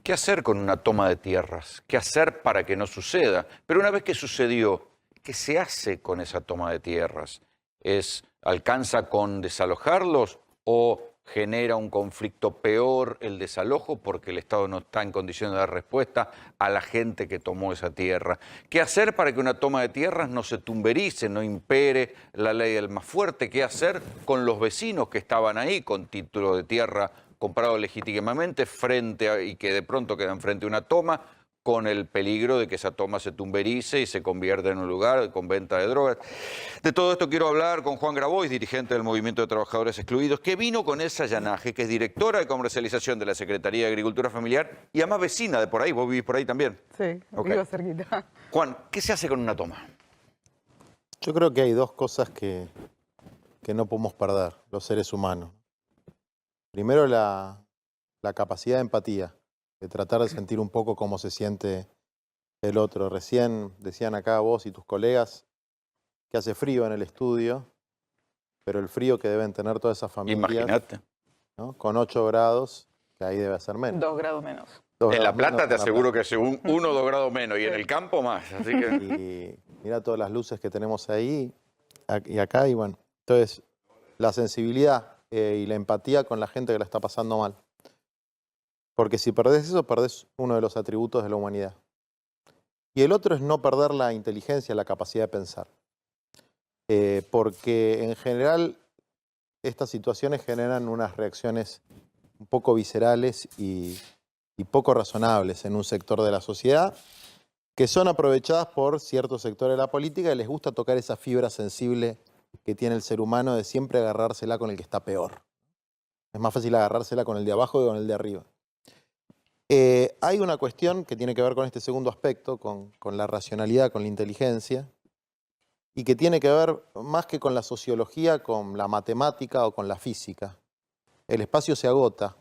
¿Qué hacer con una toma de tierras? ¿Qué hacer para que no suceda? Pero una vez que sucedió, ¿qué se hace con esa toma de tierras? ¿Alcanza con desalojarlos o genera un conflicto peor el desalojo porque el Estado no está en condiciones de dar respuesta a la gente que tomó esa tierra? ¿Qué hacer para que una toma de tierras no se tumberice, no impere la ley del más fuerte? ¿Qué hacer con los vecinos que estaban ahí con título de tierra comprado legítimamente y que de pronto quedan frente a una toma, con el peligro de que esa toma se tumberice y se convierta en un lugar con venta de drogas? De todo esto quiero hablar con Juan Grabois, dirigente del Movimiento de Trabajadores Excluidos, que vino con Elsa Yanaje, que es directora de comercialización de la Secretaría de Agricultura Familiar y además vecina de por ahí. ¿Vos vivís por ahí también? Sí, Okay. vivo cerquita. Juan, ¿qué se hace con una toma? Yo creo que hay dos cosas que no podemos perder, los seres humanos. Primero, la capacidad de empatía, de tratar de sentir un poco cómo se siente el otro. Recién decían acá vos y tus colegas que hace frío en el estudio, pero el frío que deben tener todas esas familias, Imagínate. ¿no? Con 8 grados, que ahí debe ser menos. 2 grados menos. En La Plata te aseguro que es 1 o 2 grados menos y en el campo más. Así que... Y mira todas las luces que tenemos ahí y acá, y bueno. Entonces, la sensibilidad y la empatía con la gente que la está pasando mal. Porque si perdés eso, perdés uno de los atributos de la humanidad. Y el otro es no perder la inteligencia, la capacidad de pensar. Porque en general estas situaciones generan unas reacciones un poco viscerales y poco razonables en un sector de la sociedad, que son aprovechadas por ciertos sectores de la política y les gusta tocar esa fibra sensible que tiene el ser humano de siempre agarrársela con el que está peor. Es más fácil agarrársela con el de abajo que con el de arriba. Hay una cuestión que tiene que ver con este segundo aspecto, con la racionalidad, con la inteligencia, y que tiene que ver más que con la sociología, con la matemática o con la física. El espacio se agota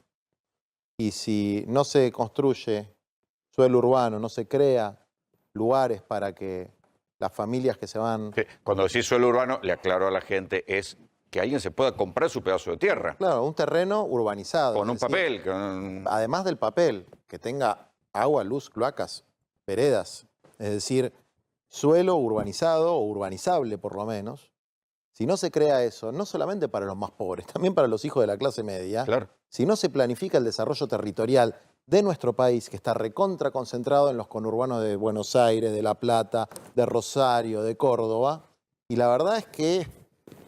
y si no se construye suelo urbano, no se crea lugares para que las familias que se van... Cuando decís suelo urbano, le aclaro a la gente, es que alguien se pueda comprar su pedazo de tierra. Claro, un terreno urbanizado. Con un papel. Además del papel, que tenga agua, luz, cloacas, veredas. Es decir, suelo urbanizado o urbanizable por lo menos. Si no se crea eso, no solamente para los más pobres, también para los hijos de la clase media. Claro. Si no se planifica el desarrollo territorial de nuestro país, que está recontra concentrado en los conurbanos de Buenos Aires, de La Plata, de Rosario, de Córdoba. Y la verdad es que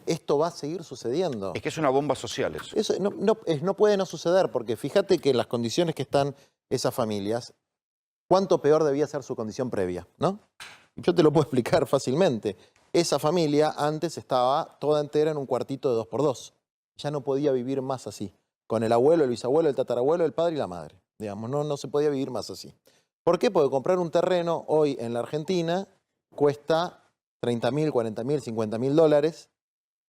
esto va a seguir sucediendo. Es que es una bomba social eso. Eso no puede no suceder, porque fíjate que en las condiciones que están esas familias, cuánto peor debía ser su condición previa, ¿no? Yo te lo puedo explicar fácilmente. Esa familia antes estaba toda entera en un cuartito de 2x2. Ya no podía vivir más así. Con el abuelo, el bisabuelo, el tatarabuelo, el padre y la madre. Digamos, no se podía vivir más así. ¿Por qué? Porque comprar un terreno hoy en la Argentina cuesta 30.000, 40.000, 50.000 dólares.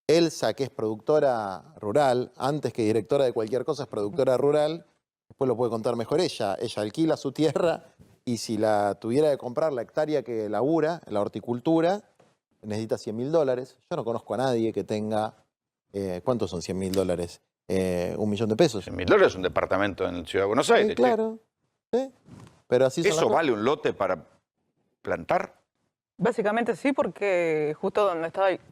Elsa, que es productora rural, antes que directora de cualquier cosa es productora rural, después lo puede contar mejor ella. Ella alquila su tierra y si la tuviera que comprar la hectárea que labura, la horticultura, necesita 100.000 dólares. Yo no conozco a nadie que tenga, ¿cuántos son 100.000 dólares? $1 millón de pesos. 100.000 dólares es un departamento en la Ciudad de Buenos Aires. Sí, claro. ¿Sí? Pero así son ¿Eso vale un lote para plantar? Básicamente sí, porque justo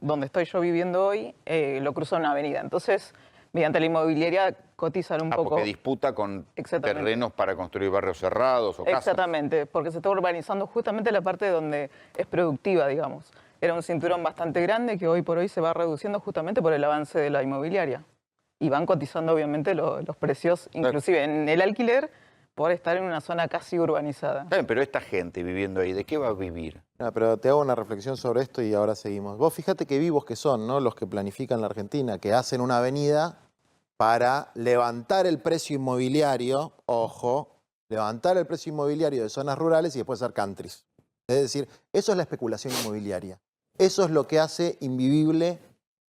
donde estoy yo viviendo hoy, lo cruza una avenida. Entonces, mediante la inmobiliaria cotizan un poco. Porque disputa con terrenos para construir barrios cerrados o casas. Exactamente, porque se está urbanizando justamente la parte donde es productiva, digamos. Era un cinturón bastante grande que hoy por hoy se va reduciendo justamente por el avance de la inmobiliaria. Y van cotizando obviamente los precios, inclusive en el alquiler, por estar en una zona casi urbanizada. Está bien, pero esta gente viviendo ahí, ¿de qué va a vivir? No, pero te hago una reflexión sobre esto y ahora seguimos. Vos fíjate qué vivos que son, ¿no? Los que planifican la Argentina, que hacen una avenida para levantar el precio inmobiliario, ojo, levantar el precio inmobiliario de zonas rurales y después hacer countries. Es decir, eso es la especulación inmobiliaria. Eso es lo que hace invivible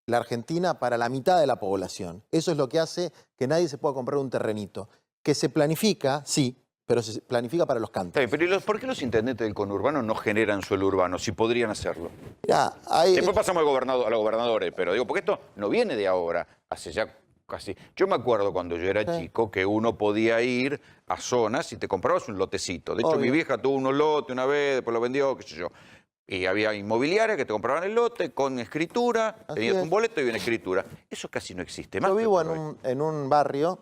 la Argentina para la mitad de la población. Eso es lo que hace que nadie se pueda comprar un terrenito. Que se planifica, sí, pero se planifica para los countries. Pero ¿por qué los intendentes del conurbano no generan suelo urbano, si podrían hacerlo? Mirá, Después pasamos a los gobernadores, pero digo, porque esto no viene de ahora, hace ya casi. Yo me acuerdo cuando yo era Sí. chico que uno podía ir a zonas y te comprabas un lotecito. De hecho, mi Obvio. vieja tuvo unos lotes una vez, después lo vendió, qué sé yo. Y había inmobiliarias que te compraban el lote con escritura, Así tenías es. un boleto y una escritura. Eso casi no existe más. Yo vivo hoy en por hoy. en un barrio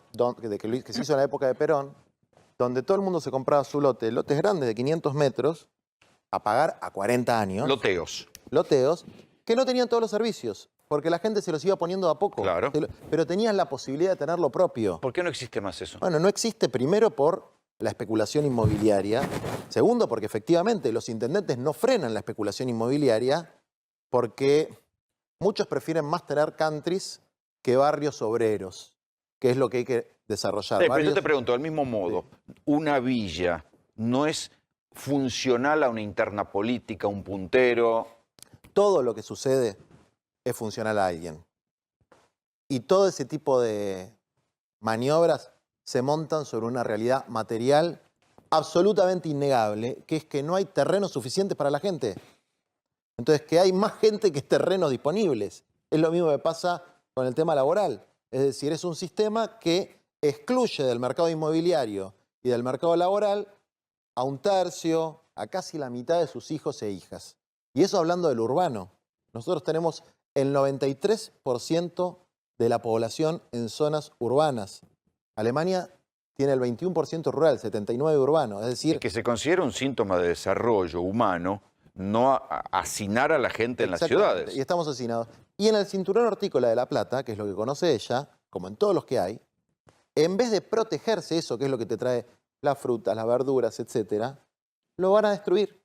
que se hizo en la época de Perón, donde todo el mundo se compraba su lote, lotes grandes de 500 metros, a pagar a 40 años, Loteos. loteos, que no tenían todos los servicios, porque la gente se los iba poniendo de a poco. Claro. Pero tenían la posibilidad de tener lo propio. ¿Por qué no existe más eso? Bueno, no existe primero por la especulación inmobiliaria. Segundo, porque efectivamente los intendentes no frenan la especulación inmobiliaria porque muchos prefieren más tener countries que barrios obreros, que es lo que hay que desarrollar. Pero yo Barrios- te pregunto, del mismo modo, ¿una villa no es funcional a una interna política, un puntero? Todo lo que sucede es funcional a alguien. Y todo ese tipo de maniobras se montan sobre una realidad material absolutamente innegable, que es que no hay terrenos suficientes para la gente. Entonces, que hay más gente que terrenos disponibles. Es lo mismo que pasa con el tema laboral. Es decir, es un sistema que excluye del mercado inmobiliario y del mercado laboral a un tercio, a casi la mitad de sus hijos e hijas. Y eso hablando del urbano. Nosotros tenemos el 93% de la población en zonas urbanas. Alemania tiene el 21% rural, el 79% urbano. Es Y decir, que se considera un síntoma de desarrollo humano no hacinar a la gente en las exactamente, ciudades. y estamos hacinados. Y en el cinturón hortícola de La Plata, que es lo que conoce ella, como en todos los que hay, en vez de protegerse eso, que es lo que te trae las frutas, las verduras, etcétera, lo van a destruir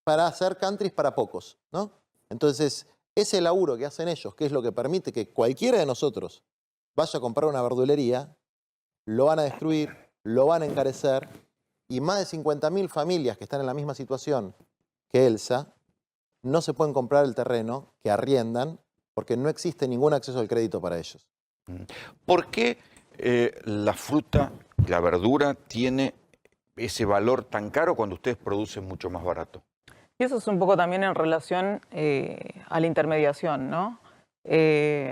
para hacer countries para pocos, ¿no? Entonces, ese laburo que hacen ellos, que es lo que permite que cualquiera de nosotros vaya a comprar una verdulería, lo van a destruir, lo van a encarecer, y más de 50.000 familias que están en la misma situación que Elsa no se pueden comprar el terreno que arriendan porque no existe ningún acceso al crédito para ellos. ¿Por qué la fruta, la verdura, tiene ese valor tan caro cuando ustedes producen mucho más barato? Y eso es un poco también en relación a la intermediación, ¿no?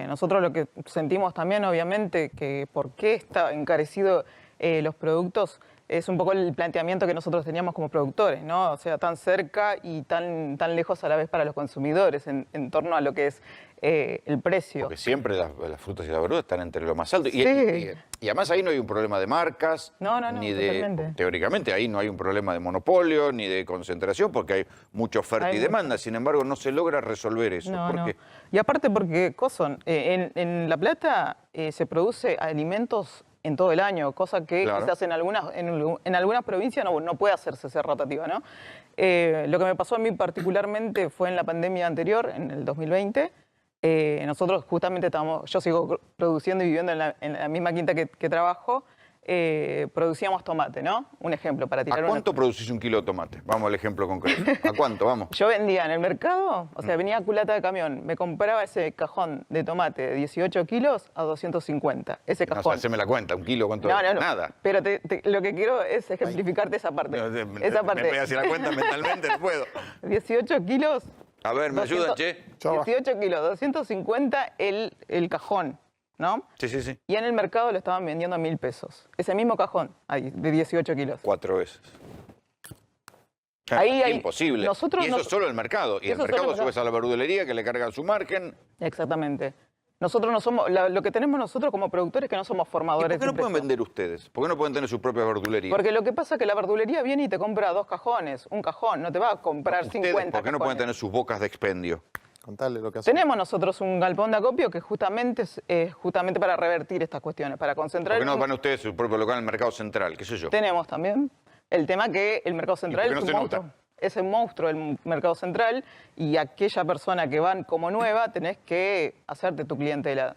Nosotros lo que sentimos también, obviamente, que por qué está encarecido los productos, es un poco el planteamiento que nosotros teníamos como productores, ¿no? O sea, tan cerca y tan lejos a la vez para los consumidores en torno a lo que es el precio. Porque siempre las frutas y las verduras están entre lo más alto. Sí. Y además ahí no hay un problema de marcas, No, ni de, totalmente. teóricamente ahí no hay un problema de monopolio, ni de concentración, porque hay mucha oferta Hay y demanda. Sin embargo, no se logra resolver eso. No, ¿Por no. qué? Y aparte porque, Coson, en La Plata se produce alimentos en todo el año, cosa que Claro. quizás en algunas provincias no puede hacerse esa rotativa, ¿no? Lo que me pasó a mí particularmente fue en la pandemia anterior, en el 2020. Nosotros justamente yo sigo produciendo y viviendo en la misma quinta que trabajo. Producíamos tomate, ¿no? Un ejemplo para tirar ¿A cuánto producís un kilo de tomate? Vamos al ejemplo concreto. ¿A cuánto? Vamos. Yo vendía en el mercado, o sea, venía culata de camión, me compraba ese cajón de tomate de 18 kilos a 250. Ese No sé, cajón. haceme la cuenta, un kilo, ¿cuánto? No, no, no. Nada. Pero lo que quiero es ejemplificarte esa parte. Esa Me parte. voy a hacer la cuenta mentalmente, no puedo. 18 kilos. A ver, ¿me ayudan, 200 che? 18 kilos, 250 el cajón, ¿no? Sí, sí, sí. Y en el mercado lo estaban vendiendo a 1.000 pesos. Ese mismo cajón, ahí, de 18 kilos. 4 veces. Ahí hay- Imposible. nosotros y eso no- es solo el mercado. Y el eso es solo mercado el mercado. subes a la verdulería que le cargan su margen. Exactamente. Nosotros no somos, lo que tenemos nosotros como productores es que no somos ¿Y formadores por qué no de pueden precio. vender ustedes? ¿Por qué no pueden tener su propia verdulería? Porque lo que pasa es que la verdulería viene y te compra 2 cajones, un cajón, no te va a comprar ¿Ustedes 50 por qué no pueden cajones. tener sus bocas de expendio? Contarle lo que hacen. Tenemos nosotros un galpón de acopio que justamente es justamente para revertir estas cuestiones, para concentrar... ¿Por qué no en- van ustedes su propio local en el mercado central? ¿Qué sé yo? Tenemos también el tema que el mercado central por qué es no un se monstruo. nota? Es el monstruo del mercado central y aquella persona que van como nueva tenés que hacerte tu clientela.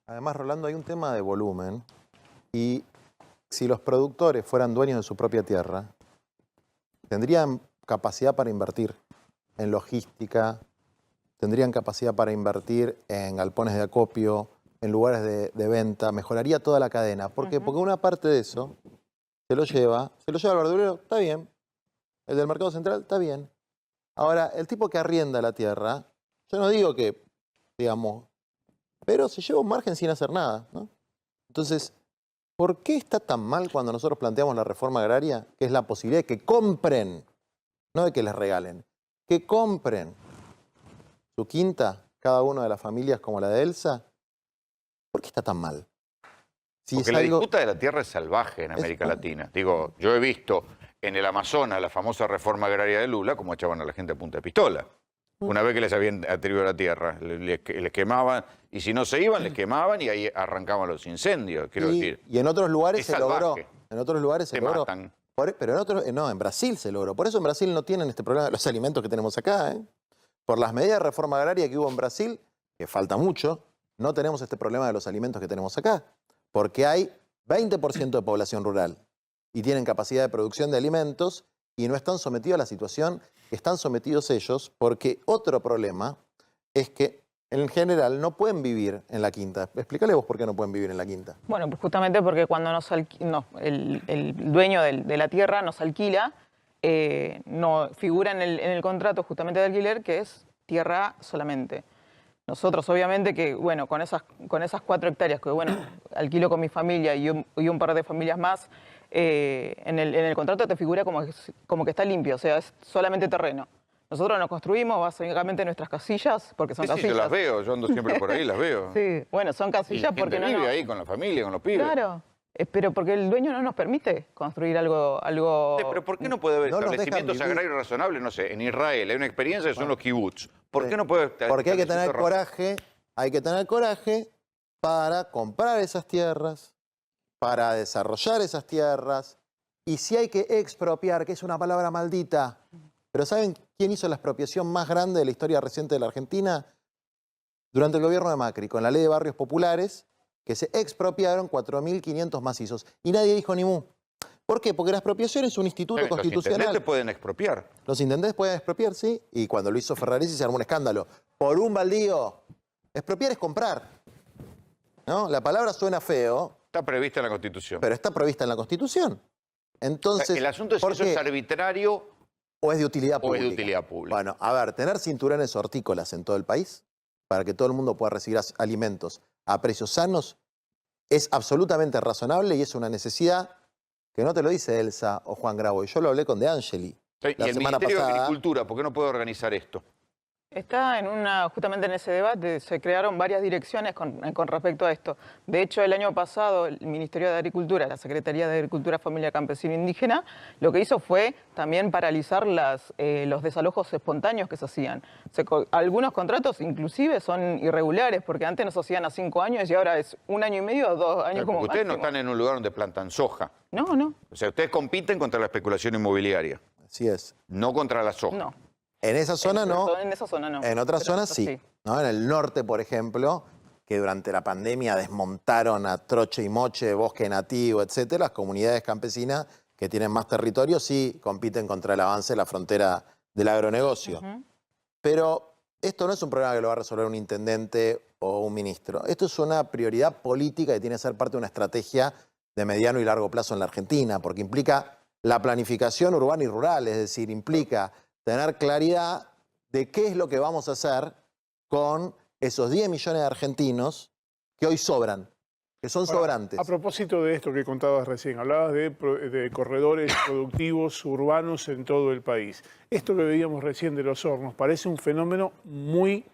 Además, Rolando, hay un tema de volumen y si los productores fueran dueños de su propia tierra, tendrían capacidad para invertir en logística, tendrían capacidad para invertir en galpones de acopio, en lugares de venta, mejoraría toda la cadena. ¿Por qué? Porque una parte de eso se lo lleva el verdulero, está bien, el del mercado central, está bien. Ahora, el tipo que arrienda la tierra, yo no digo que, digamos, pero se lleva un margen sin hacer nada, ¿no? Entonces, ¿por qué está tan mal cuando nosotros planteamos la reforma agraria, que es la posibilidad de que compren, no de que les regalen, que compren su quinta, cada una de las familias como la de Elsa? ¿Por qué está tan mal? Si Porque es la algo- disputa de la tierra es salvaje en América bueno. Latina. Digo, yo he visto en el Amazonas la famosa reforma agraria de Lula, como echaban a la gente a punta de pistola. Una vez que les habían atribuido la tierra, les quemaban, y si no se iban, les quemaban y ahí arrancaban los incendios, quiero decir. Y en otros lugares es se logró. salvaje. En otros lugares se Te logró. matan. Pero en otros, no, en Brasil se logró. Por eso en Brasil no tienen este problema de los alimentos que tenemos acá, ¿eh? Por las medidas de reforma agraria que hubo en Brasil, que falta mucho, no tenemos este problema de los alimentos que tenemos acá. Porque hay 20% de población rural y tienen capacidad de producción de alimentos y no están sometidos a la situación que están sometidos ellos, porque otro problema es que en general no pueden vivir en la quinta. Explícale vos por qué no pueden vivir en la quinta. Bueno, pues justamente porque cuando el dueño de la tierra nos alquila, no figura en el contrato justamente de alquiler que es tierra solamente. Nosotros, obviamente, que bueno, con esas 4 hectáreas que bueno, alquilo con mi familia y un par de familias más, en el contrato te figura como que está limpio, o sea, es solamente terreno. Nosotros nos construimos básicamente nuestras casillas, porque son Sí, sí, casillas. yo las veo, yo ando siempre por ahí, las veo. Sí, bueno, son Y la casillas gente porque vive ahí con la familia, con los pibes. Claro, pero porque el dueño no nos permite construir algo. Sí, pero ¿por qué no puede haber No los dejan establecimientos vivir. agrarios razonables? No sé, en Israel hay una experiencia que son los kibbutz. ¿Por qué no puede Porque hay que tener establecimiento coraje para comprar esas tierras, para desarrollar esas tierras, y si hay que expropiar, que es una palabra maldita, pero ¿saben quién hizo la expropiación más grande de la historia reciente de la Argentina? Durante el gobierno de Macri, con la ley de barrios populares, que se expropiaron 4.500 macizos, y nadie dijo ni mu. ¿Por qué? Porque la expropiación es un instituto Los constitucional. intendentes pueden expropiar. Los intendentes pueden expropiar, sí, y cuando lo hizo Ferraresi se armó un escándalo. Por un baldío. Expropiar es comprar, ¿no? La palabra suena feo, Está prevista en la Constitución. pero está prevista en la Constitución. Entonces, El asunto es si ¿por eso qué? es arbitrario ¿O es de utilidad o es pública? de utilidad pública. Bueno, a ver, tener cinturones hortícolas en todo el país para que todo el mundo pueda recibir alimentos a precios sanos es absolutamente razonable y es una necesidad que no te lo dice Elsa o Juan Graboy. Yo lo hablé con De Angeli Sí, la y el semana Ministerio de pasada. Agricultura, ¿por qué no puede organizar esto? Está justamente en ese debate, se crearon varias direcciones con respecto a esto. De hecho, el año pasado, el Ministerio de Agricultura, la Secretaría de Agricultura, Familia Campesina e Indígena, lo que hizo fue también paralizar los desalojos espontáneos que se hacían. Algunos contratos inclusive son irregulares, porque antes nos hacían a 5 años y ahora es 1 año y medio o 2 años como Porque ustedes no máximo. están en un lugar donde plantan soja. No, no, O sea, ustedes compiten contra la especulación inmobiliaria, Así es. no contra la soja. no. En esa zona no. En esa zona no. En otras Pero zonas sí. ¿No? En el norte, por ejemplo, que durante la pandemia desmontaron a troche y moche, bosque nativo, etcétera, las comunidades campesinas que tienen más territorio sí compiten contra el avance de la frontera del agronegocio. Pero esto no es un problema que lo va a resolver un intendente o un ministro. Esto es una prioridad política que tiene que ser parte de una estrategia de mediano y largo plazo en la Argentina, porque implica la planificación urbana y rural, es decir, implica tener claridad de qué es lo que vamos a hacer con esos 10 millones de argentinos que hoy sobran, que son Ahora, sobrantes. A propósito de esto que contabas recién, hablabas de corredores productivos urbanos en todo el país. Esto que veíamos recién de los hornos parece un fenómeno muy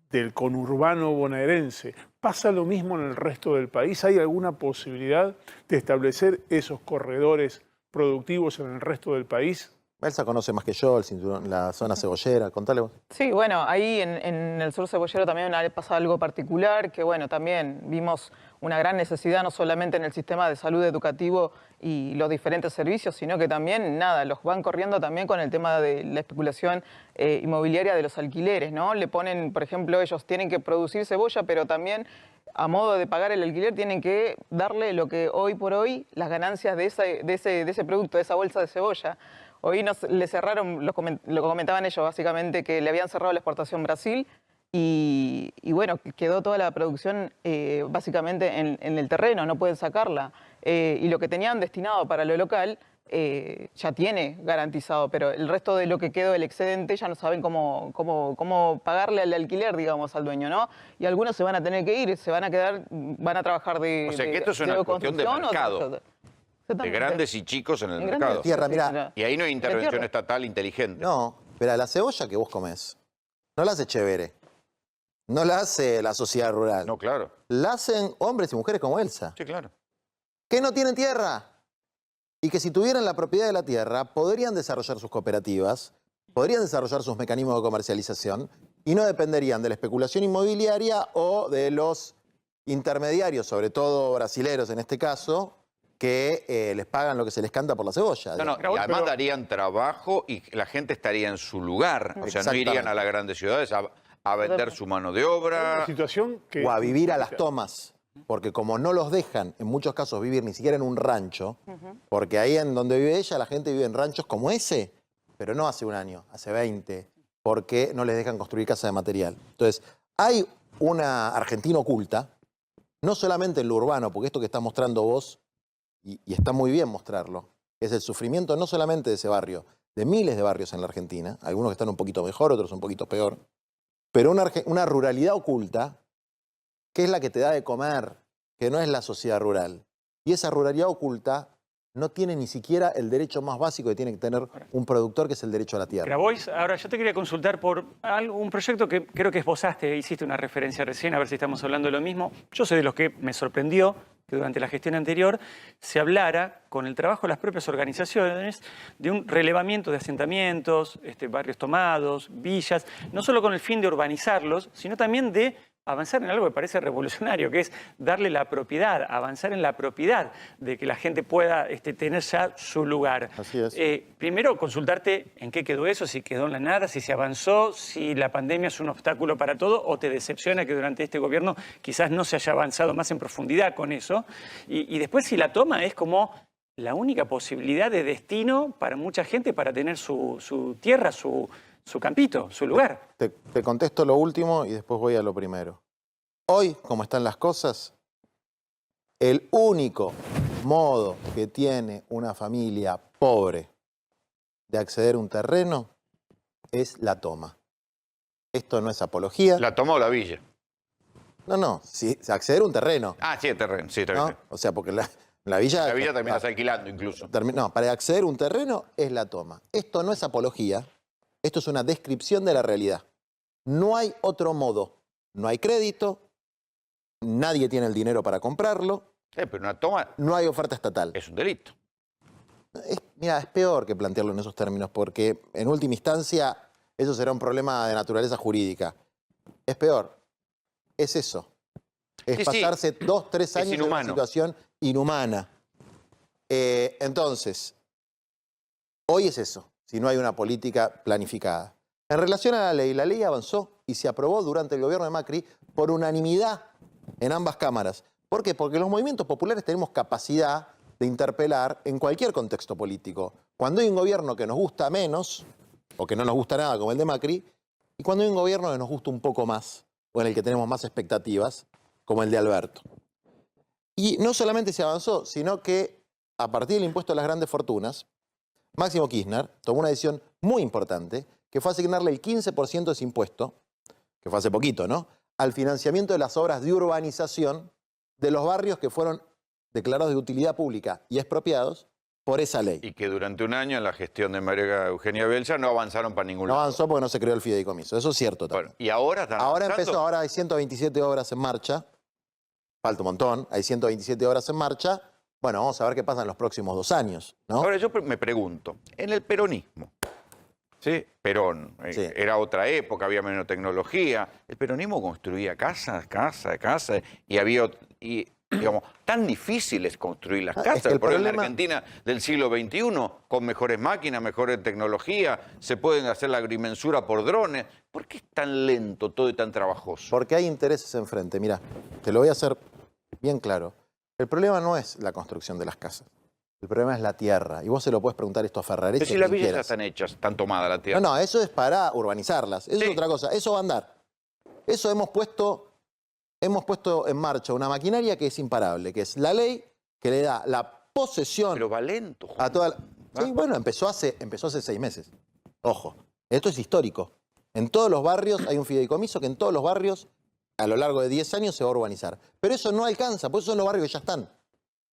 del conurbano bonaerense. ¿Pasa lo mismo en el resto del país? ¿Hay alguna posibilidad de establecer esos corredores productivos en el resto del país? Elsa conoce más que yo el cinturón, la zona cebollera, contale vos. Sí, bueno, ahí en el sur cebollero también pasa algo particular, que bueno, también vimos una gran necesidad no solamente en el sistema de salud educativo y los diferentes servicios, sino que también, nada, los van corriendo también con el tema de la especulación inmobiliaria de los alquileres, ¿no? Le ponen, por ejemplo, ellos tienen que producir cebolla, pero también a modo de pagar el alquiler tienen que darle lo que hoy por hoy, las ganancias de ese producto, de esa bolsa de cebolla. Hoy le cerraron, lo comentaban ellos básicamente, que le habían cerrado la exportación Brasil y bueno, quedó toda la producción básicamente en el terreno, no pueden sacarla. Y lo que tenían destinado para lo local ya tiene garantizado, pero el resto de lo que quedó del excedente ya no saben cómo pagarle al alquiler, digamos, al dueño, ¿no? Y algunos se van a tener que ir, se van a quedar, van a trabajar de... O sea que esto es una cuestión de mercado, de grandes y chicos en el mercado. Tierra, mirá. Y ahí no hay intervención estatal inteligente. No, pero la cebolla que vos comés, no la hace Chevere, no la hace la sociedad rural. No, claro. La hacen hombres y mujeres como Elsa, Sí, claro. que no tienen tierra. Y que si tuvieran la propiedad de la tierra, podrían desarrollar sus cooperativas, podrían desarrollar sus mecanismos de comercialización y no dependerían de la especulación inmobiliaria o de los intermediarios, sobre todo brasileros en este caso, que les pagan lo que se les canta por la cebolla. No, y además darían trabajo y la gente estaría en su lugar. O sea, no irían a las grandes ciudades a vender su mano de obra. Una situación que... O a vivir a las tomas. Porque como no los dejan, en muchos casos, vivir ni siquiera en un rancho, porque ahí en donde vive ella, la gente vive en ranchos como ese, pero no hace un año, hace 20, porque no les dejan construir casa de material. Entonces, hay una Argentina oculta, no solamente en lo urbano, porque esto que estás mostrando vos, y está muy bien mostrarlo, es el sufrimiento no solamente de ese barrio, de miles de barrios en la Argentina, algunos que están un poquito mejor, otros un poquito peor, pero una ruralidad oculta, que es la que te da de comer, que no es la sociedad rural. Y esa ruralidad oculta no tiene ni siquiera el derecho más básico que tiene que tener un productor, que es el derecho a la tierra. Grabois, ahora yo te quería consultar por un proyecto que creo que esbozaste, hiciste una referencia recién, a ver si estamos hablando de lo mismo. Yo soy de los que me sorprendió que durante la gestión anterior se hablara, con el trabajo de las propias organizaciones, de un relevamiento de asentamientos, barrios tomados, villas, no solo con el fin de urbanizarlos, sino también de avanzar en algo que parece revolucionario, que es darle la propiedad, avanzar en la propiedad, de que la gente pueda tener ya su lugar. Así es. Primero, consultarte en qué quedó eso, si quedó en la nada, si se avanzó, si la pandemia es un obstáculo para todo, o te decepciona que durante este gobierno quizás no se haya avanzado más en profundidad con eso. Y después, si la toma es como la única posibilidad de destino para mucha gente para tener su tierra, su campito, su lugar. Te contesto lo último y después voy a lo primero. Hoy, como están las cosas, el único modo que tiene una familia pobre de acceder a un terreno es la toma. Esto no es apología. ¿La toma o la villa? No, sí, acceder a un terreno. Ah, sí, el terreno. Sí, está ¿No? bien. O sea, porque la villa... La villa también está alquilando incluso. No, para acceder a un terreno es la toma. Esto no es apología, esto es una descripción de la realidad. No hay otro modo. No hay crédito, nadie tiene el dinero para comprarlo, Pero una toma no hay oferta estatal. es un delito. Mira, es peor que plantearlo en esos términos, porque en última instancia eso será un problema de naturaleza jurídica. Es peor, es eso. Es Sí, pasarse 2, 3 años en una inhumano. situación inhumana. Entonces, hoy es eso, si no hay una política planificada. En relación a la ley avanzó y se aprobó durante el gobierno de Macri por unanimidad en ambas cámaras. ¿Por qué? Porque los movimientos populares tenemos capacidad de interpelar en cualquier contexto político. Cuando hay un gobierno que nos gusta menos, o que no nos gusta nada como el de Macri, y cuando hay un gobierno que nos gusta un poco más, o en el que tenemos más expectativas, como el de Alberto. Y no solamente se avanzó, sino que a partir del impuesto a las grandes fortunas, Máximo Kirchner tomó una decisión muy importante, que fue asignarle el 15% de ese impuesto, que fue hace poquito, ¿no?, al financiamiento de las obras de urbanización de los barrios que fueron declarados de utilidad pública y expropiados por esa ley. Y que durante un año en la gestión de María Eugenia Belsa no avanzaron para ningún No lado. avanzó porque no se creó el fideicomiso, eso es cierto también. Bueno, y ahora están Ahora avanzando. empezó, ahora hay 127 obras en marcha, falta un montón, hay 127 obras en marcha. Bueno, vamos a ver qué pasa en los próximos 2 años, ¿no? Ahora yo me pregunto, en el peronismo, ¿sí? Perón, Sí. era otra época, había menos tecnología, el peronismo construía casas, y había, digamos, tan difícil es construir las Es casas. que el Por ejemplo, en la problema- Argentina del siglo XXI, con mejores máquinas, mejores tecnología, se pueden hacer la agrimensura por drones. ¿Por qué es tan lento todo y tan trabajoso? Porque hay intereses enfrente. Mira, te lo voy a hacer bien claro. El problema no es la construcción de las casas. El problema es la tierra. Y vos se lo puedes preguntar esto a Ferraresi. Pero si a las quien villas ya quieras. están hechas, están tomadas la tierra. No, eso es para urbanizarlas. Eso Sí. es otra cosa. Eso va a andar. Eso hemos puesto en marcha una maquinaria que es imparable, que es la ley que le da la posesión Pero va lento, Juan. a toda la... Sí, bueno, empezó hace 6 meses. Ojo, esto es histórico. En todos los barrios hay un fideicomiso que en todos los barrios, a lo largo de 10 años, se va a urbanizar. Pero eso no alcanza, por eso son los barrios que ya están.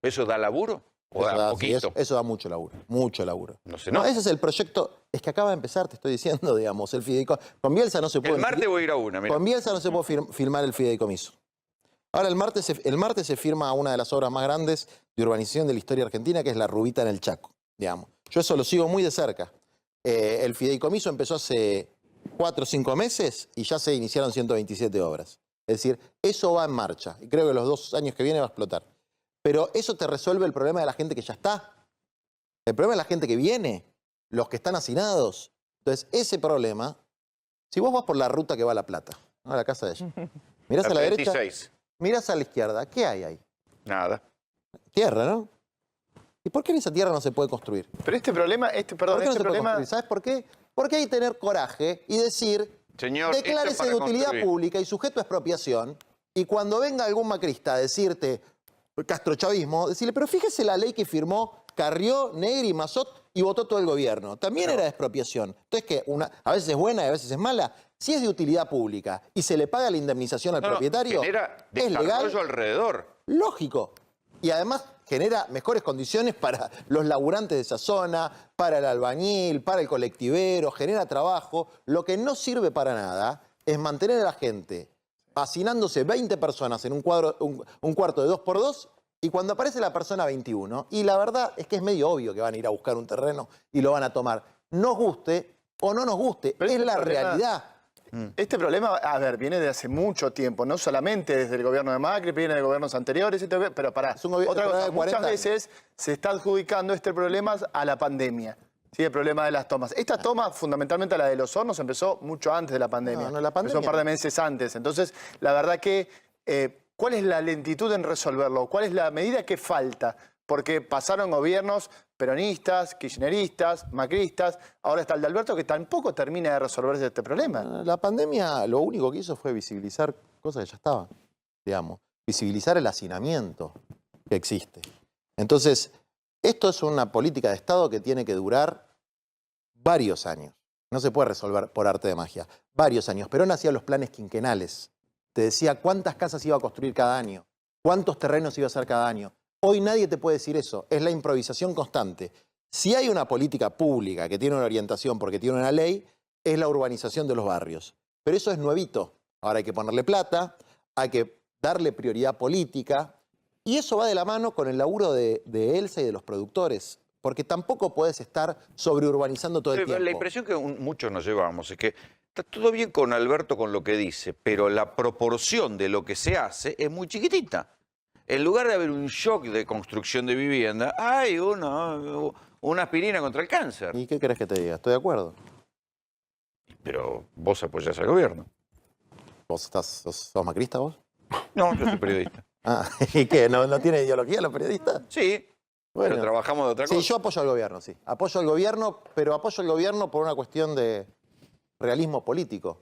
¿Eso da laburo? ¿O da Sí, poquito? eso da mucho laburo, mucho laburo. No sé, no. Ese es el proyecto, es que acaba de empezar, te estoy diciendo, digamos, el fideicomiso. Con Bielsa no se puede... El martes voy a ir a una, mira. Con Bielsa no se puede firmar el fideicomiso. Ahora, el martes se firma una de las obras más grandes de urbanización de la historia argentina, que es la Rubita en el Chaco, digamos. Yo eso lo sigo muy de cerca. El fideicomiso empezó hace 4 o 5 meses y ya se iniciaron 127 obras. Es decir, eso va en marcha y creo que los 2 años que viene va a explotar. Pero eso te resuelve el problema de la gente que ya está. El problema de la gente que viene, los que están hacinados. Entonces, ese problema, si vos vas por la ruta que va a La Plata, ¿no? A la casa de ella, mirás a la derecha, 36. mirás a la izquierda, ¿qué hay ahí? Nada. Tierra, ¿no? ¿Y por qué en esa tierra no se puede construir? Pero este problema, ¿Por qué no se puede construir? ¿Sabes por qué? Porque hay que tener coraje y decir, Señor, esto es declárese para de utilidad construir. pública y sujeto a expropiación, y cuando venga algún macrista a decirte castrochavismo, decirle, pero fíjese la ley que firmó Carrió, Negri y Mazot y votó todo el gobierno. También era de expropiación. Entonces, que a veces es buena y a veces es mala. Si es de utilidad pública y se le paga la indemnización al propietario, genera es legal, desarrollo alrededor. lógico. Y además genera mejores condiciones para los laburantes de esa zona, para el albañil, para el colectivero, genera trabajo. Lo que no sirve para nada es mantener a la gente hacinándose 20 personas en un cuarto de 2x2 y cuando aparece la persona 21, y la verdad es que es medio obvio que van a ir a buscar un terreno y lo van a tomar. Nos guste o no nos guste, Pero es este la problema- realidad. Este problema, a ver, viene de hace mucho tiempo, no solamente desde el gobierno de Macri, viene de gobiernos anteriores, pero para Es un gobierno otra cosa, de 40 muchas años. veces se está adjudicando este problema a la pandemia. Sí, el problema de las tomas. Esta toma, fundamentalmente la de los hornos, empezó mucho antes de la pandemia. No, la pandemia Empezó un par de meses antes. Entonces, la verdad que, ¿cuál es la lentitud en resolverlo? ¿Cuál es la medida que falta? Porque pasaron gobiernos peronistas, kirchneristas, macristas, ahora está el de Alberto, que tampoco termina de resolverse este problema. La pandemia lo único que hizo fue visibilizar cosas que ya estaban, digamos. Visibilizar el hacinamiento que existe. Entonces, esto es una política de Estado que tiene que durar varios años. No se puede resolver por arte de magia. Varios años. Perón hacía los planes quinquenales. Te decía cuántas casas iba a construir cada año, cuántos terrenos iba a hacer cada año. Hoy nadie te puede decir eso. Es la improvisación constante. Si hay una política pública que tiene una orientación porque tiene una ley, es la urbanización de los barrios. Pero eso es nuevito. Ahora hay que ponerle plata, hay que darle prioridad política. Y eso va de la mano con el laburo de Elsa y de los productores. Porque tampoco podés estar sobreurbanizando todo el tiempo. La impresión que muchos nos llevamos es que está todo bien con Alberto con lo que dice, pero la proporción de lo que se hace es muy chiquitita. En lugar de haber un shock de construcción de vivienda, hay una aspirina contra el cáncer. ¿Y qué querés que te diga? Estoy de acuerdo. Pero vos apoyás al gobierno. ¿Vos sos macrista vos? No, yo soy periodista. Ah, ¿y qué? ¿No tiene ideología los periodistas? Sí, Bueno. pero trabajamos de otra cosa. Sí, yo apoyo al gobierno, sí. Apoyo al gobierno, pero apoyo al gobierno por una cuestión de realismo político.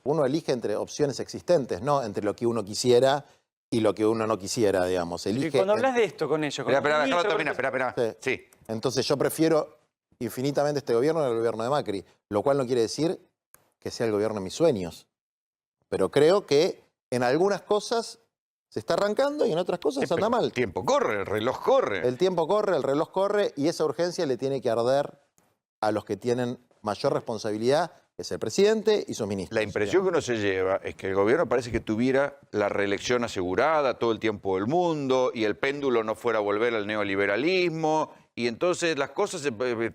Uno elige entre opciones existentes, no entre lo que uno quisiera y lo que uno no quisiera, digamos. Y Elige cuando hablas de esto con ellos, con Espera, los déjalo ministros, terminar, espera. Sí. Sí. Entonces yo prefiero infinitamente este gobierno al gobierno de Macri, lo cual no quiere decir que sea el gobierno de mis sueños. Pero creo que en algunas cosas se está arrancando y en otras cosas anda mal. El tiempo corre, el reloj corre. El tiempo corre, el reloj corre y esa urgencia le tiene que arder a los que tienen mayor responsabilidad, que es el presidente y sus ministros. La impresión que uno se lleva es que el gobierno parece que tuviera la reelección asegurada todo el tiempo del mundo y el péndulo no fuera a volver al neoliberalismo y entonces las cosas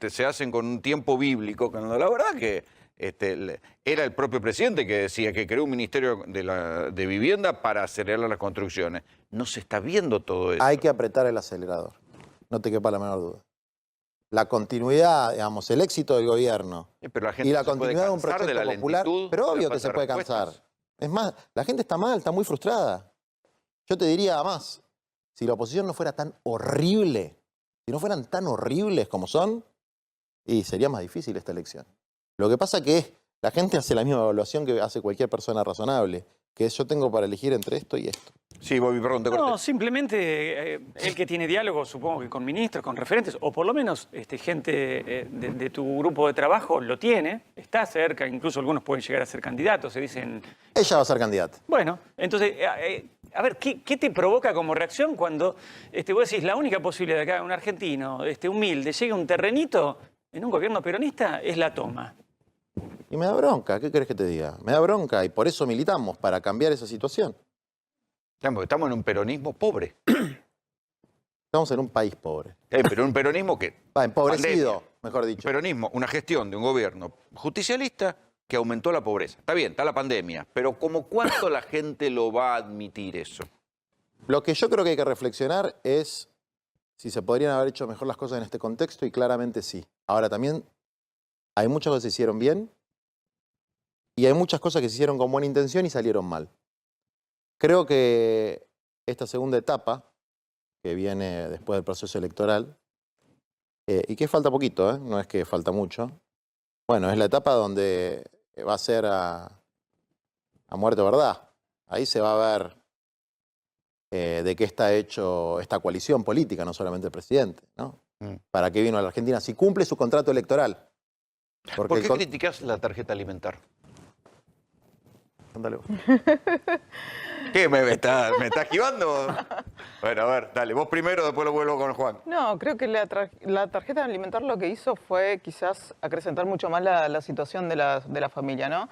se hacen con un tiempo bíblico, cuando la verdad que era el propio presidente que decía que creó un ministerio de vivienda para acelerar las construcciones. No se está viendo todo eso. Hay que apretar el acelerador, no te quepa la menor duda. La continuidad, digamos, el éxito del gobierno Pero la gente y la no se puede continuidad de un cansar proyecto la popular, lentitud, pero de la obvio que falta se de puede respuestas. cansar. Es más, la gente está mal, está muy frustrada. Yo te diría más, si la oposición no fuera tan horrible, si no fueran tan horribles como son, y sería más difícil esta elección. Lo que pasa que es, la gente hace la misma evaluación que hace cualquier persona razonable, que es yo tengo para elegir entre esto y esto. Sí, Bobby, perdón, te No, corté. simplemente el que tiene diálogo, supongo que con ministros, con referentes, o por lo menos gente de tu grupo de trabajo lo tiene, está cerca, incluso algunos pueden llegar a ser candidatos, se dicen. Ella va a ser candidata. Bueno, entonces, a ver, ¿qué te provoca como reacción cuando vos decís la única posibilidad de que un argentino humilde llegue a un terrenito en un gobierno peronista es la toma? Y me da bronca, ¿qué querés que te diga? Me da bronca y por eso militamos, para cambiar esa situación. Estamos en un peronismo pobre. Estamos en un país pobre. Pero un peronismo que... Empobrecido, pandemia. mejor dicho. Peronismo, una gestión de un gobierno justicialista que aumentó la pobreza. Está bien, está la pandemia, pero ¿cómo cuánto la gente lo va a admitir eso? Lo que yo creo que hay que reflexionar es si se podrían haber hecho mejor las cosas en este contexto, y claramente sí. Ahora también hay muchas cosas que se hicieron bien y hay muchas cosas que se hicieron con buena intención y salieron mal. Creo que esta segunda etapa, que viene después del proceso electoral, y que falta poquito, no es que falta mucho, bueno, es la etapa donde va a ser a muerte o verdad. Ahí se va a ver de qué está hecho esta coalición política, no solamente el presidente, ¿no? ¿Para qué vino a la Argentina? Si cumple su contrato electoral. Porque ¿Por qué criticas la tarjeta alimentar? Ándale vos. ¿Qué? ¿Me está esquivando? Bueno, a ver, dale, vos primero, después lo vuelvo con Juan. No, creo que la tarjeta alimentar lo que hizo fue quizás acrecentar mucho más la situación de la familia, ¿no?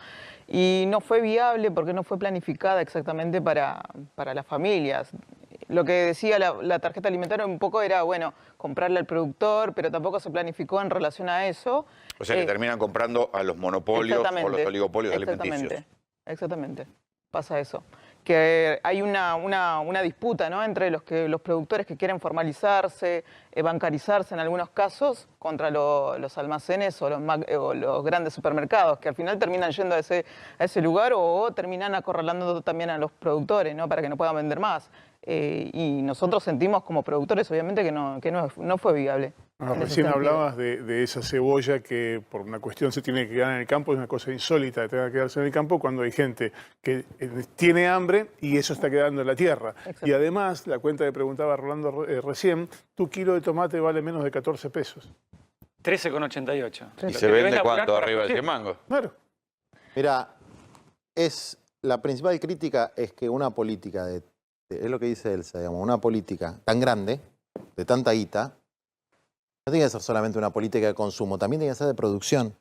Y no fue viable porque no fue planificada exactamente para las familias. Lo que decía la tarjeta alimentaria un poco era, bueno, comprarle al productor, pero tampoco se planificó en relación a eso. O sea, que terminan comprando a los monopolios o los oligopolios alimenticios. Exactamente, pasa eso. Que hay una disputa, ¿no?, entre los productores que quieren formalizarse, bancarizarse en algunos casos, contra los almacenes o los grandes supermercados, que al final terminan yendo a ese lugar o terminan acorralando también a los productores, ¿no?, para que no puedan vender más. Y nosotros sentimos como productores, obviamente, que no fue viable. Recién hablabas de esa cebolla que por una cuestión se tiene que quedar en el campo. Es una cosa insólita que tenga que quedarse en el campo cuando hay gente que tiene hambre y eso está quedando en la tierra. Exacto. Y además, la cuenta que preguntaba Rolando recién, tu kilo de tomate vale menos de 14 pesos. 13,88. ¿Y se vende cuánto? ¿Arriba de 100 mangos? Claro. Mira, la principal crítica es que una política es lo que dice Elsa, digamos, una política tan grande, de tanta guita, no tiene que ser solamente una política de consumo, también tiene que ser de producción.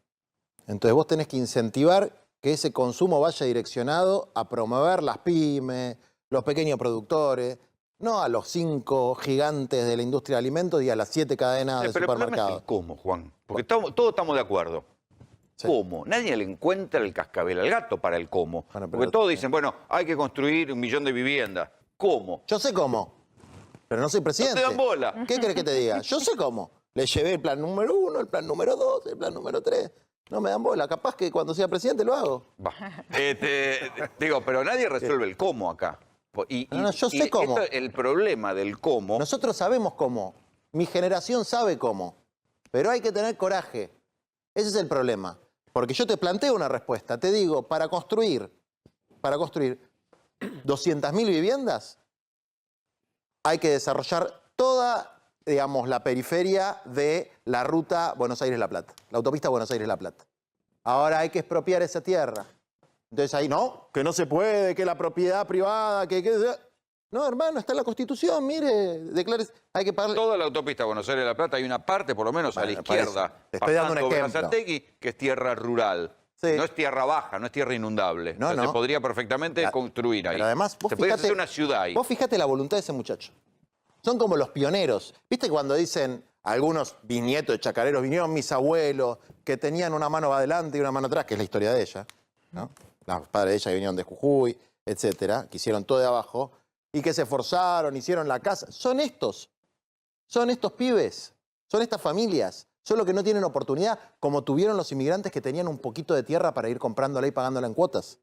Entonces vos tenés que incentivar que ese consumo vaya direccionado a promover las pymes, los pequeños productores, no a los 5 gigantes de la industria de alimentos y a las 7 cadenas de Pero el problema es supermercados. el cómo, Juan. Porque todos estamos de acuerdo. Sí. ¿Cómo? Nadie le encuentra el cascabel al gato para el cómo. Bueno, pero- Porque todos dicen, bueno, hay que construir 1 millón de viviendas. ¿Cómo? Yo sé cómo, pero no soy No presidente. te dan bola. ¿Qué querés que te diga? Yo sé cómo. Le llevé el plan número 1, el plan número 2, el plan número 3. No me dan bola. Capaz que cuando sea presidente lo hago. Va. Digo, pero nadie resuelve el cómo acá. No, yo sé cómo. El problema del cómo... Nosotros sabemos cómo. Mi generación sabe cómo. Pero hay que tener coraje. Ese es el problema. Porque yo te planteo una respuesta. Te digo, para construir 200.000 viviendas, hay que desarrollar toda, digamos, la periferia de la ruta Buenos Aires-La Plata, la autopista Buenos Aires-La Plata. Ahora hay que expropiar esa tierra. Entonces ahí, no, que no se puede, que la propiedad privada, No, hermano, está en la Constitución, mire, declare, hay que pagarle... Toda la autopista Buenos Aires-La Plata hay una parte, por lo menos a la Bueno, izquierda, te estoy dando un pasando ejemplo. Berazategui, que es tierra rural. Sí. No es tierra baja, no es tierra inundable. No, Entonces no. se podría perfectamente construir ahí. Pero además, vos se podría fijate, hacer una ciudad ahí. Vos fijate la voluntad de ese muchacho. Son como los pioneros. ¿Viste cuando dicen algunos bisnietos de chacareros, vinieron mis abuelos, que tenían una mano adelante y una mano atrás, que es la historia de ella, ¿no? Los padres de ella que vinieron de Jujuy, etcétera, que hicieron todo de abajo, y que se esforzaron, hicieron la casa. Son estos pibes, son estas familias, son los que no tienen oportunidad, como tuvieron los inmigrantes que tenían un poquito de tierra para ir comprándola y pagándola en cuotas,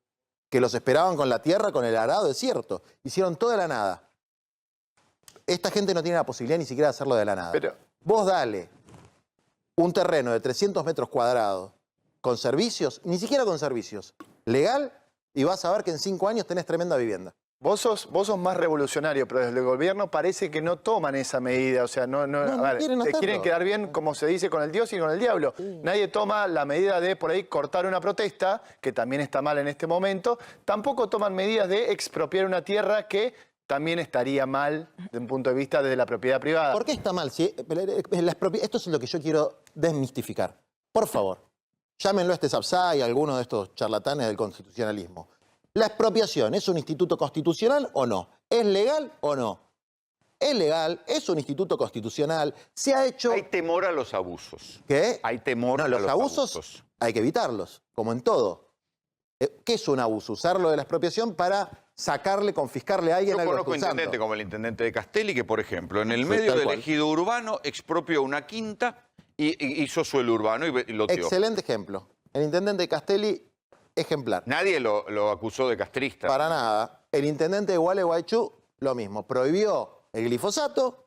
que los esperaban con la tierra, con el arado desierto. Hicieron toda la nada. Esta gente no tiene la posibilidad ni siquiera de hacerlo de la nada. Pero- Vos dale un terreno de 300 metros cuadrados con servicios, ni siquiera con servicios, legal, y vas a ver que en 5 años tenés tremenda vivienda. Vos sos más revolucionario, pero desde el gobierno parece que no toman esa medida. O sea, no quieren te hacerlo. quieren quedar bien, como se dice, con el Dios y con el diablo. Nadie toma la medida de, por ahí, cortar una protesta, que también está mal en este momento. Tampoco toman medidas de expropiar una tierra que también estaría mal desde un punto de vista de la propiedad privada. ¿Por qué está mal? Esto es lo que yo quiero desmistificar. Por favor, llámenlo a este Sapsay, a alguno de estos charlatanes del constitucionalismo. ¿La expropiación es un instituto constitucional o no? ¿Es legal o no? Es legal, es un instituto constitucional, se ha hecho... Hay temor a los abusos. ¿Qué? Hay temor No, a los abusos hay que evitarlos, como en todo. ¿Qué es un abuso? Usarlo de la expropiación para sacarle, confiscarle a alguien Yo algo conozco que está usando. intendente como el intendente de Castelli, que por ejemplo, en el Sí, medio tal del cual. ejido urbano expropió una quinta y hizo suelo urbano y lo tiró. Excelente ejemplo. El intendente de Castelli, ejemplar. Nadie lo acusó de castrista. Para nada. El intendente de Gualeguaychú, lo mismo. Prohibió el glifosato,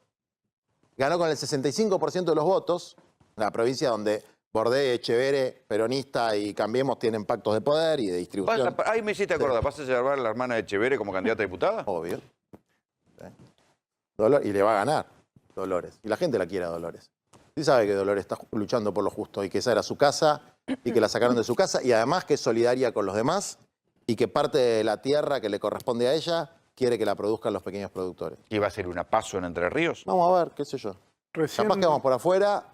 ganó con el 65% de los votos, la provincia donde Bordé, Echeverre, Peronista y Cambiemos tienen pactos de poder y de distribución. Ahí me hiciste acordar, ¿vas a llevar a la hermana de Echeverre como candidata a diputada? Obvio. Sí. Y le va a ganar Dolores. Y la gente la quiere a Dolores. Sí sabe que Dolores está luchando por lo justo y que esa era su casa y que la sacaron de su casa y además que es solidaria con los demás y que parte de la tierra que le corresponde a ella quiere que la produzcan los pequeños productores. ¿Y va a ser una paso en Entre Ríos? Vamos a ver, qué sé yo. Recién- Capaz que vamos por afuera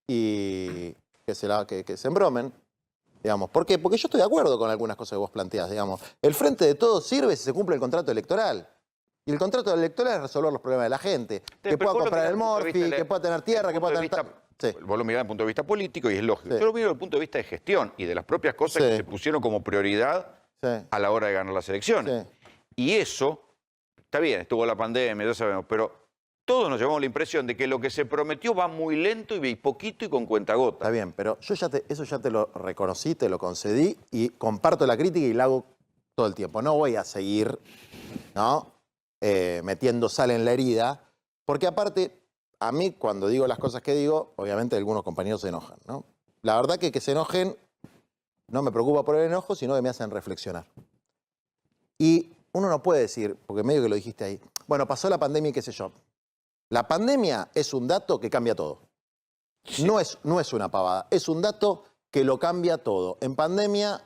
y que se embromen, digamos. ¿Por qué? Porque yo estoy de acuerdo con algunas cosas que vos planteás, digamos. El Frente de Todos sirve si se cumple el contrato electoral. Y el contrato electoral es resolver los problemas de la gente. Que Pero pueda vos lo comprar mirás el desde punto de morfi, vista que pueda tener tierra, que pueda tener... Sí. Vos lo mirás desde el punto de vista político y es lógico. Sí. Yo lo miro desde el punto de vista de gestión y de las propias cosas Sí. que se pusieron como prioridad Sí. a la hora de ganar las elecciones. Sí. Y eso, está bien, estuvo la pandemia, ya sabemos, pero todos nos llevamos la impresión de que lo que se prometió va muy lento y poquito y con Está cuentagotas. bien, pero yo eso ya te lo reconocí, te lo concedí y comparto la crítica y la hago todo el tiempo. No voy a seguir, ¿no? Metiendo sal en la herida, porque aparte, a mí cuando digo las cosas que digo, obviamente algunos compañeros se enojan, ¿no? La verdad que se enojen no me preocupa por el enojo, sino que me hacen reflexionar. Y uno no puede decir, porque medio que lo dijiste ahí, bueno, pasó la pandemia y qué sé yo. La pandemia es un dato que cambia todo. Sí. No es una pavada, es un dato que lo cambia todo. En pandemia,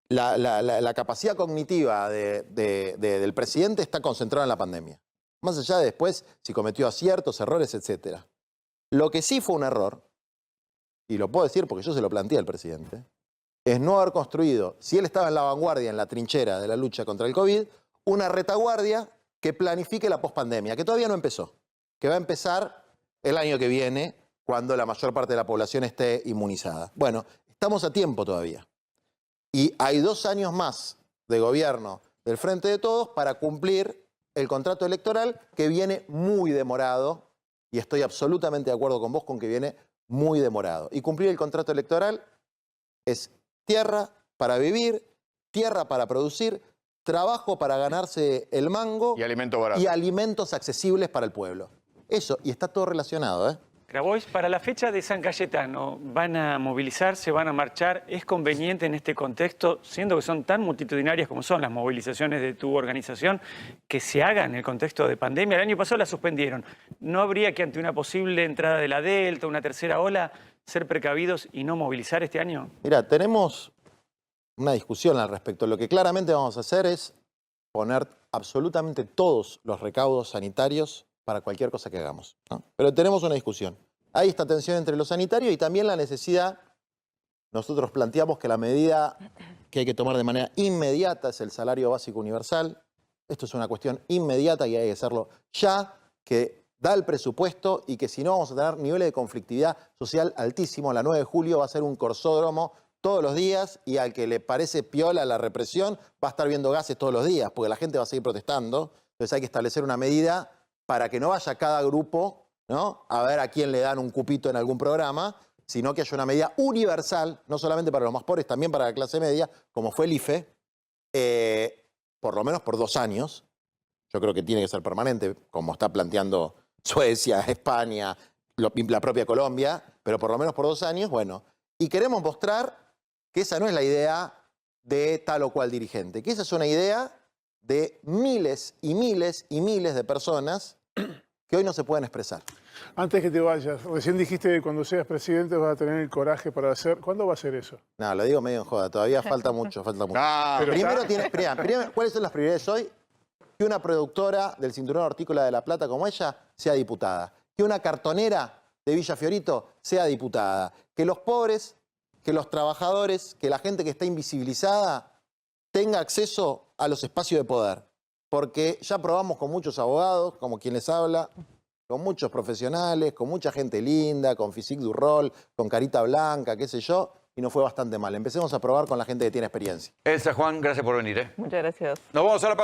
la capacidad cognitiva del presidente está concentrada en la pandemia. Más allá de después si cometió aciertos, errores, etc. Lo que sí fue un error, y lo puedo decir porque yo se lo planteé al presidente, es no haber construido, si él estaba en la vanguardia, en la trinchera de la lucha contra el COVID, una retaguardia que planifique la pospandemia, que todavía no empezó, que va a empezar el año que viene, cuando la mayor parte de la población esté inmunizada. Bueno, estamos a tiempo todavía. Y hay 2 años más de gobierno del Frente de Todos para cumplir el contrato electoral que viene muy demorado, y estoy absolutamente de acuerdo con vos con que viene muy demorado. Y cumplir el contrato electoral es tierra para vivir, tierra para producir, trabajo para ganarse el mango Y alimento barato. y alimentos accesibles para el pueblo. Eso, y está todo relacionado, ¿eh? Grabois, para la fecha de San Cayetano, ¿van a movilizarse, van a marchar? ¿Es conveniente en este contexto, siendo que son tan multitudinarias como son las movilizaciones de tu organización, que se hagan en el contexto de pandemia? El año pasado la suspendieron. ¿No habría que ante una posible entrada de la Delta, una tercera ola, ser precavidos y no movilizar este año? Mira, tenemos una discusión al respecto. Lo que claramente vamos a hacer es poner absolutamente todos los recaudos sanitarios para cualquier cosa que hagamos, ¿no? Pero tenemos una discusión. Hay esta tensión entre los sanitarios y también la necesidad, nosotros planteamos que la medida que hay que tomar de manera inmediata es el salario básico universal. Esto es una cuestión inmediata y hay que hacerlo ya, que da el presupuesto y que si no vamos a tener niveles de conflictividad social altísimos. La 9 de julio va a ser un corsódromo todos los días y al que le parece piola la represión va a estar viendo gases todos los días porque la gente va a seguir protestando. Entonces hay que establecer una medida para que no vaya cada grupo, ¿no?, a ver a quién le dan un cupito en algún programa, sino que haya una medida universal, no solamente para los más pobres, también para la clase media, como fue el IFE, por lo menos por 2 años. Yo creo que tiene que ser permanente, como está planteando Suecia, España, la propia Colombia, pero por lo menos por 2 años, bueno. Y queremos mostrar que esa no es la idea de tal o cual dirigente, que esa es una idea de miles y miles y miles de personas que hoy no se pueden expresar. Antes que te vayas, recién dijiste que cuando seas presidente vas a tener el coraje para hacer. ¿Cuándo va a ser eso? No, lo digo medio en joda, todavía falta mucho, falta mucho. Pero Primero, está- primero, ¿cuáles son las prioridades hoy? Que una productora del cinturón hortícola de La Plata como ella sea diputada. Que una cartonera de Villa Fiorito sea diputada. Que los pobres, que los trabajadores, que la gente que está invisibilizada tenga acceso a los espacios de poder. Porque ya probamos con muchos abogados, como quien les habla, con muchos profesionales, con mucha gente linda, con physique du rol, con carita blanca, qué sé yo, y nos fue bastante mal. Empecemos a probar con la gente que tiene experiencia. Elsa, Juan, gracias por venir. Muchas gracias. Nos vamos a la pausa.